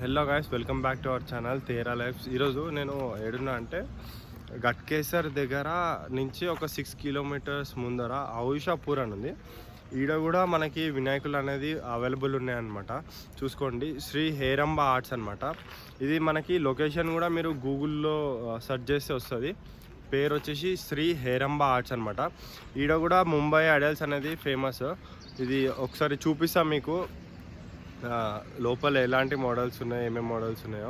Hello guys, welcome back to our channel Tera lifes. ఈరోజు నేను ఏడున్నా అంటే గట్కేసర్ దగ్గర నుంచి ఒక 6 కిలోమీటర్స్ ముందర ఔషాపూర్ అని ఉంది. ఈడ కూడా మనకి వినాయకులు అనేది అవైలబుల్ ఉన్నాయన్నమాట. చూసుకోండి, శ్రీ హేరంబ ఆర్ట్స్ అనమాట. ఇది మనకి లొకేషన్ కూడా మీరు గూగుల్లో సెర్చ్ చేస్తే వస్తుంది. పేరు వచ్చేసి శ్రీ హేరంబ ఆర్ట్స్ అనమాట. ఈడ కూడా ముంబై ఐడల్స్ అనేది ఫేమస్. ఇది ఒకసారి చూపిస్తాం మీకు లోపల ఎలాంటి మోడల్స్ ఉన్నాయి, ఏమేమి మోడల్స్ ఉన్నాయో.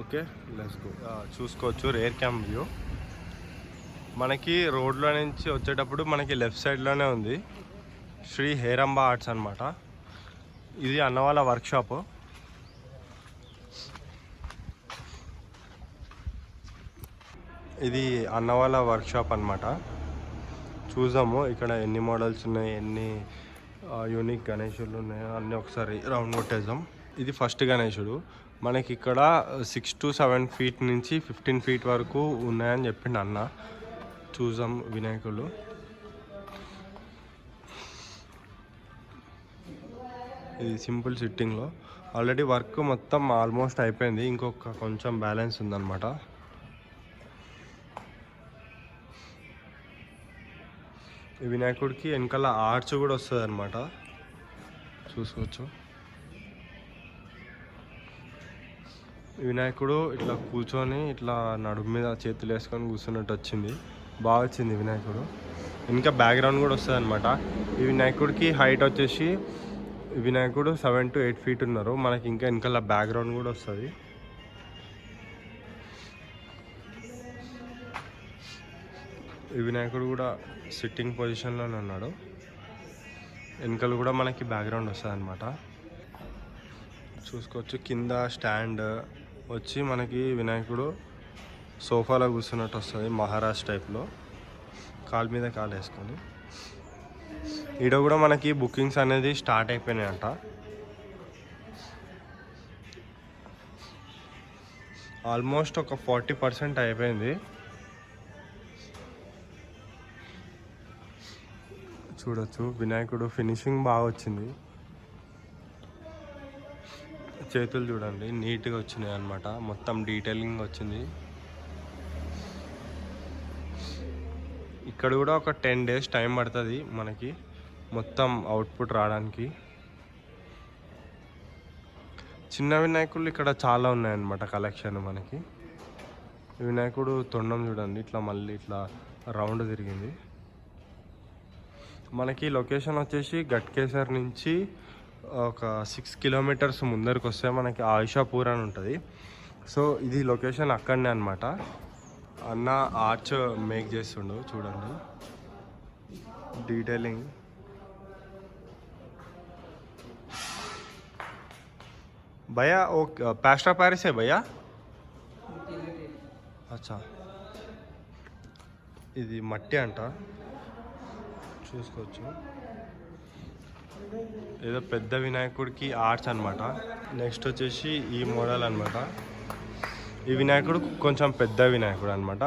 Okay, let's go. చూసుకోవచ్చు రేర్ క్యామ్ వ్యూ. మనకి రోడ్లో నుంచి వచ్చేటప్పుడు మనకి లెఫ్ట్ సైడ్లోనే ఉంది శ్రీ హేరంబ ఆర్ట్స్ అనమాట. ఇది అన్నవాళ్ళ వర్క్షాప్. ఇది అన్నవాళ్ళ వర్క్షాప్ అనమాట. చూద్దాము ఇక్కడ ఎన్ని మోడల్స్ ఉన్నాయి, ఎన్ని యూనిక్ గణేశులు ఉన్నాయో అన్నీ ఒకసారి రౌండ్ కొట్టేద్దాం. ఇది ఫస్ట్ గణేశుడు. మనకి ఇక్కడ 6 to 7 feet నుంచి 15 feet వరకు ఉన్నాయని చెప్పిండు అన్న. చూద్దాం వినాయకులు. ఇది సింపుల్ సిట్టింగ్లో ఆల్రెడీ వర్క్ మొత్తం ఆల్మోస్ట్ అయిపోయింది, ఇంకొక కొంచెం బ్యాలెన్స్ ఉందన్నమాట. ఈ వినాయకుడికి వెనకాల ఆర్చ్ కూడా వస్తుంది అనమాట, చూసుకోవచ్చు. వినాయకుడు ఇట్లా కూర్చొని ఇట్లా నడుము మీద చేతులు వేసుకొని కూర్చున్నట్టు వచ్చింది, బాగా వచ్చింది వినాయకుడు. ఇంకా బ్యాక్గ్రౌండ్ కూడా వస్తుంది అనమాట. ఈ వినాయకుడికి హైట్ వచ్చేసి వినాయకుడు 7 to 8 feet ఉన్నారు. మనకి ఇంకా వెనకాల బ్యాక్గ్రౌండ్ కూడా వస్తుంది. ఈ వినాయకుడు కూడా సిట్టింగ్ పొజిషన్లోనే ఉన్నాడు. వెనకాల కూడా మనకి బ్యాక్గ్రౌండ్ వస్తుంది అనమాట. చూసుకోవచ్చు కింద స్టాండ్ వచ్చి మనకి వినాయకుడు సోఫాలో కూర్చున్నట్టు వస్తుంది, మహారాష్ట్ర టైప్లో, కాలు మీద కాలు వేసుకొని. ఈడ కూడా మనకి బుకింగ్స్ అనేది స్టార్ట్ అయిపోయినాయంట. ఆల్మోస్ట్ ఒక 40% అయిపోయింది. చూడొచ్చు వినాయకుడు ఫినిషింగ్ బాగా వచ్చింది. చేతులు చూడండి నీట్గా వచ్చినాయి అన్నమాట, మొత్తం డీటెయిలింగ్ వచ్చింది. ఇక్కడ కూడా ఒక 10 days టైం పడుతుంది మనకి మొత్తం అవుట్పుట్ రావడానికి. చిన్న వినాయకులు ఇక్కడ చాలా ఉన్నాయన్నమాట కలెక్షన్ మనకి. వినాయకుడు తొండం చూడండి, ఇట్లా మళ్ళీ ఇట్లా రౌండ్ తిరిగింది. మనకి లొకేషన్ వచ్చేసి గట్కేసర్ నుంచి ఒక 6 kilometers ముందరికి వస్తే మనకి ఔషాపూర్ అని ఉంటుంది. సో ఇది లొకేషన్ అక్కడనే అనమాట. అన్న ఆర్చ్ మేక్ చేస్తుండు, చూడండి డీటెయిలింగ్. భయ్యా ఓ ప్లాస్టర్ ఆఫ్ ప్యారిస్ హే భయ్యా? అచ్చా, ఇది మట్టి అంట, చూసుకోవచ్చు. ఏదో పెద్ద వినాయకుడికి ఆర్చ్ అనమాట. నెక్స్ట్ వచ్చేసి ఈ మోడల్ అనమాట. ఈ వినాయకుడు కొంచెం పెద్ద వినాయకుడు అనమాట,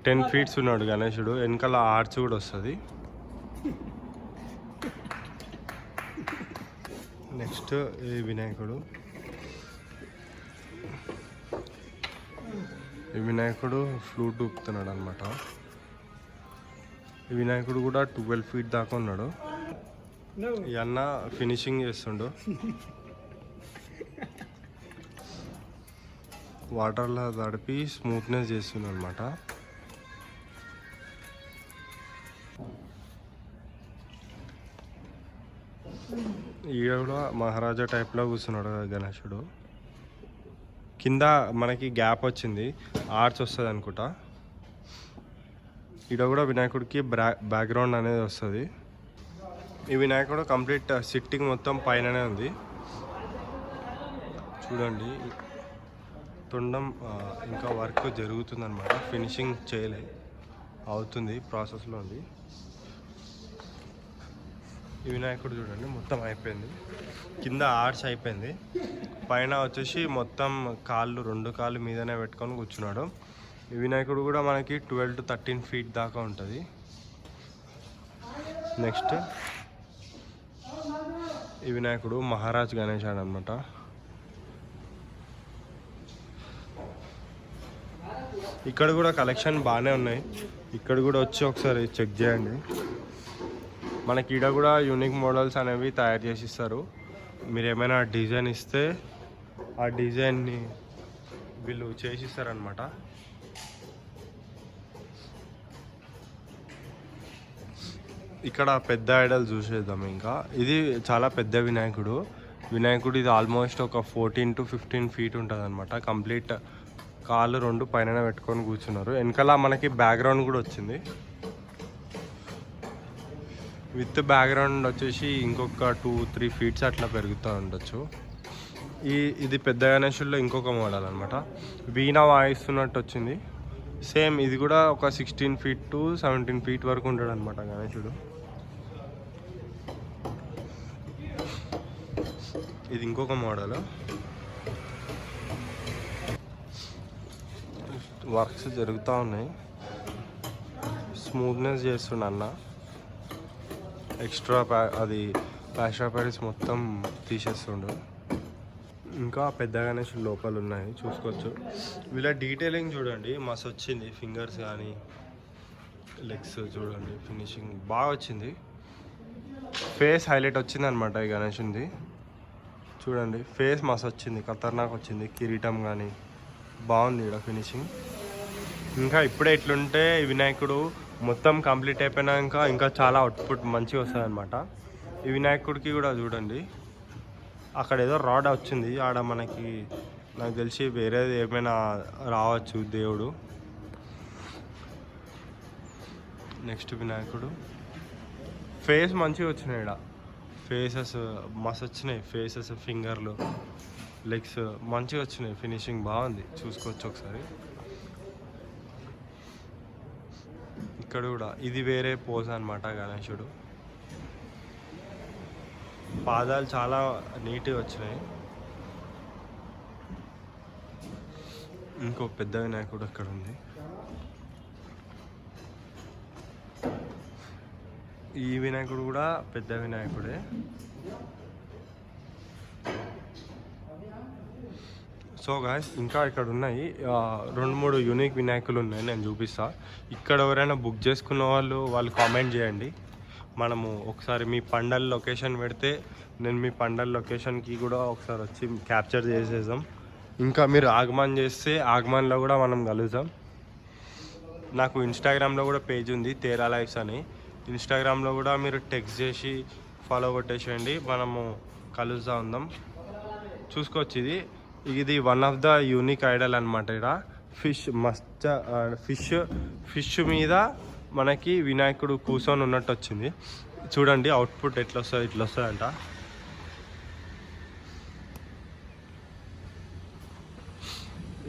10 feet ఉన్నాడు గణేశుడు. వెనకాల ఆర్చ్ కూడా వస్తుంది. నెక్స్ట్ ఈ వినాయకుడు. ఈ వినాయకుడు ఫ్లూట్ ఊపుతున్నాడు అనమాట. ఈ వినాయకుడు కూడా 12 feet దాకా ఉన్నాడు. ఈ అన్న ఫినిషింగ్ చేస్తుండు, వాటర్లో తడిపి స్మూత్నెస్ చేస్తుండు అనమాట. ఈడ కూడా మహారాజా టైప్లో కూర్చున్నాడు గణేశుడు. కింద మనకి గ్యాప్ వచ్చింది, ఆర్చ్ వస్తుంది అనుకుంటా. ఈడ కూడా వినాయకుడికి బ్యాక్గ్రౌండ్ అనేది వస్తుంది. ఈ వినాయకుడు కంప్లీట్ సిట్టింగ్ మొత్తం పైననే ఉంది, చూడండి. తొండం ఇంకా వర్క్ జరుగుతుందన్నమాట, ఫినిషింగ్ చేయలే, అవుతుంది, ప్రాసెస్లో ఉంది. ఈ వినాయకుడు చూడండి మొత్తం అయిపోయింది, కింద ఆర్చ్ అయిపోయింది, పైన వచ్చేసి మొత్తం కాళ్ళు 2 కాళ్ళు మీదనే పెట్టుకొని కూర్చున్నాడు. ఈ వినాయకుడు కూడా మనకి 12 to 13 feet దాకా ఉంటుంది. నెక్స్ట్ ఈ వినాయకుడు మహారాజ్ గణేశ్ అనమాట. ఇక్కడ కూడా కలెక్షన్ బాగానే ఉన్నాయి, ఇక్కడ కూడా వచ్చి ఒకసారి చెక్ చేయండి. మనకి ఇక్కడ కూడా యూనిక్ మోడల్స్ అనేవి తయారు చేసి ఇస్తారు. మీరు ఏమైనా డిజైన్ ఇస్తే ఆ డిజైన్ని వీళ్ళు చేసిస్తారనమాట. ఇక్కడ పెద్ద ఐడల్ చూసేద్దాం. ఇంకా ఇది చాలా పెద్ద వినాయకుడు. ఇది ఆల్మోస్ట్ ఒక 14 to 15 feet ఉంటుంది అనమాట. కంప్లీట్ కాళ్ళు 2 పైన పెట్టుకొని కూర్చున్నారు. వెనకాల మనకి బ్యాక్గ్రౌండ్ కూడా వచ్చింది. విత్ బ్యాక్గ్రౌండ్ వచ్చేసి ఇంకొక 2-3 feet అట్లా పెరుగుతూ ఉండొచ్చు. ఇది పెద్ద గణేశుల్లో ఇంకొక మోడల్ అనమాట. వీణా వాయిస్తున్నట్టు వచ్చింది. సేమ్ ఇది కూడా ఒక 16 feet to 17 feet వరకు ఉంటాడు అనమాట గణేశుడు. ఇది ఇంకొక మోడల్. వర్క్స్ జరుగుతూ ఉన్నాయి, స్మూత్నెస్ చేస్తుండ అన్న. ఎక్స్ట్రా అది ప్లాస్టర్ ప్యారిస్ మొత్తం తీసేస్తుండు. ఇంకా పెద్ద గణేశులు లోపల ఉన్నాయి, చూసుకోవచ్చు. వీళ్ళ డీటెయిలింగ్ చూడండి, మస్తు వచ్చింది. ఫింగర్స్ కానీ లెగ్స్ చూడండి, ఫినిషింగ్ బాగా వచ్చింది. ఫేస్ హైలైట్ వచ్చింది అనమాట ఈ గణేశునిది. చూడండి ఫేస్ మస్తు వచ్చింది, ఖతర్నాక్ వచ్చింది. కిరీటం కానీ బాగుంది ఇక్కడ ఫినిషింగ్. ఇంకా ఇప్పుడే ఇట్లుంటే వినాయకుడు మొత్తం కంప్లీట్ అయిపోయినాక ఇంకా చాలా అవుట్పుట్ మంచిగా వస్తుంది అనమాట. ఈ వినాయకుడికి కూడా చూడండి, అక్కడ ఏదో రాడ్ వచ్చింది. ఆడ మనకి నాకు తెలిసి వేరేది ఏమైనా రావచ్చు దేవుడు. నెక్స్ట్ వినాయకుడు ఫేస్ మంచిగా వచ్చినాయి. ఇక్కడ ఫేసెస్ మస్తు వచ్చినాయి. ఫేసెస్, ఫింగర్లు, లెగ్స్ మంచిగా వచ్చినాయి. ఫినిషింగ్ బాగుంది, చూసుకోవచ్చు ఒకసారి. ఇక్కడ కూడా ఇది వేరే పోజ్ అనమాట గణేశుడు. పాదాలు చాలా నీట్గా వచ్చినాయి. ఇంకో పెద్ద వినాయకుడు అక్కడ ఉంది. ఈ వినాయకుడు కూడా పెద్ద వినాయకుడే. సో గాయ్స్, ఇంకా ఇక్కడ ఉన్నాయి 2-3 యూనిక్ వినాయకులు ఉన్నాయి, నేను చూపిస్తా. ఇక్కడ ఎవరైనా బుక్ చేసుకున్న వాళ్ళు కామెంట్ చేయండి. మనము ఒకసారి మీ పండల్ లొకేషన్ పెడితే నేను మీ పండల్ లొకేషన్కి కూడా ఒకసారి వచ్చి క్యాప్చర్ చేసేద్దాం. ఇంకా మీరు ఆగమన్ చేస్తే ఆగమన్లో కూడా మనం కలుద్దాం. నాకు ఇన్స్టాగ్రామ్లో కూడా పేజ్ ఉంది, తేరా లైఫ్స్ అని. ఇన్స్టాగ్రామ్లో కూడా మీరు టెక్స్ట్ చేసి ఫాలో కొట్టేసేయండి, మనము కలుస్తూ ఉందాం. చూసుకోవచ్చు, ఇది one of the unique Idol అనమాట. ఇక్కడ ఫిష్ మీద మనకి వినాయకుడు కూర్చొని ఉన్నట్టు వచ్చింది. చూడండి అవుట్పుట్ ఎట్లా వస్తుంది, ఇట్లా వస్తుందంట.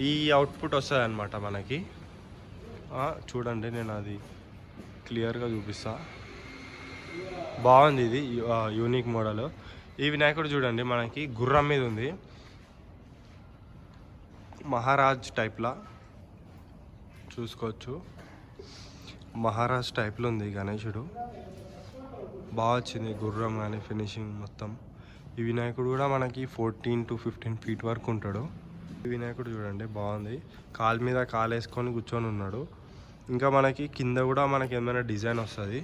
ఈ అవుట్పుట్ వస్తుంది అనమాట మనకి. చూడండి, నేను అది క్లియర్గా చూపిస్తా. బాగుంది, ఇది యూనిక్ మోడల్. ఈ వినాయకుడు చూడండి మనకి గుర్రం మీద ఉంది, మహారాజ్ టైప్లా చూసుకోవచ్చు. మహారాజ్ టైప్లో ఉంది గణేశుడు, బాగా వచ్చింది. గుర్రం కానీ ఫినిషింగ్ మొత్తం. ఈ వినాయకుడు కూడా మనకి 14 to 15 feet వరకు ఉంటాడు. ఈ వినాయకుడు చూడండి బాగుంది, కాలు మీద కాలు వేసుకొని కూర్చొని ఉన్నాడు. ఇంకా మనకి కింద కూడా మనకి ఏమైనా డిజైన్ వస్తుంది.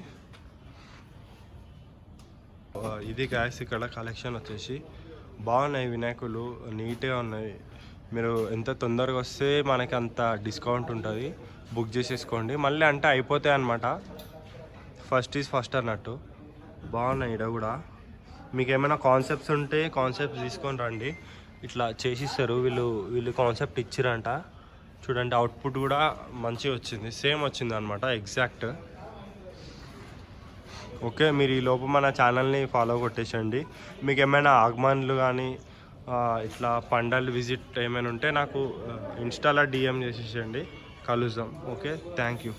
ఇది గాయస్ ఇక్కడ కలెక్షన్ వచ్చేసి బాగున్నాయి. వినాయకులు నీట్గా ఉన్నాయి. మీరు ఎంత తొందరగా వస్తే మనకి అంత డిస్కౌంట్ ఉంటుంది. బుక్ చేసేసుకోండి, మళ్ళీ అంటే అయిపోతాయి అన్నమాట. ఫస్ట్ ఈజ్ ఫస్ట్ అన్నట్టు. బాగున్నాయి ఇక్కడ కూడా. మీకు ఏమైనా కాన్సెప్ట్స్ ఉంటే కాన్సెప్ట్స్ తీసుకొని రండి, ఇట్లా చేసిస్తారు. వీళ్ళు కాన్సెప్ట్ ఇచ్చిరంట. చూడండి అవుట్పుట్ కూడా మంచిగా వచ్చింది, సేమ్ వచ్చింది అనమాట ఎగ్జాక్ట్. ఓకే, మీరు ఈ లోపు మన ఛానల్ని ఫాలో కొట్టేసండి. మీకు ఏమైనా ఆగమన్లు కానీ ఇట్లా పండల్ విజిట్ ఏమైనా ఉంటే నాకు ఇన్స్టాలో DM చేసేసండి, కలుద్దాం. Okay, thank you.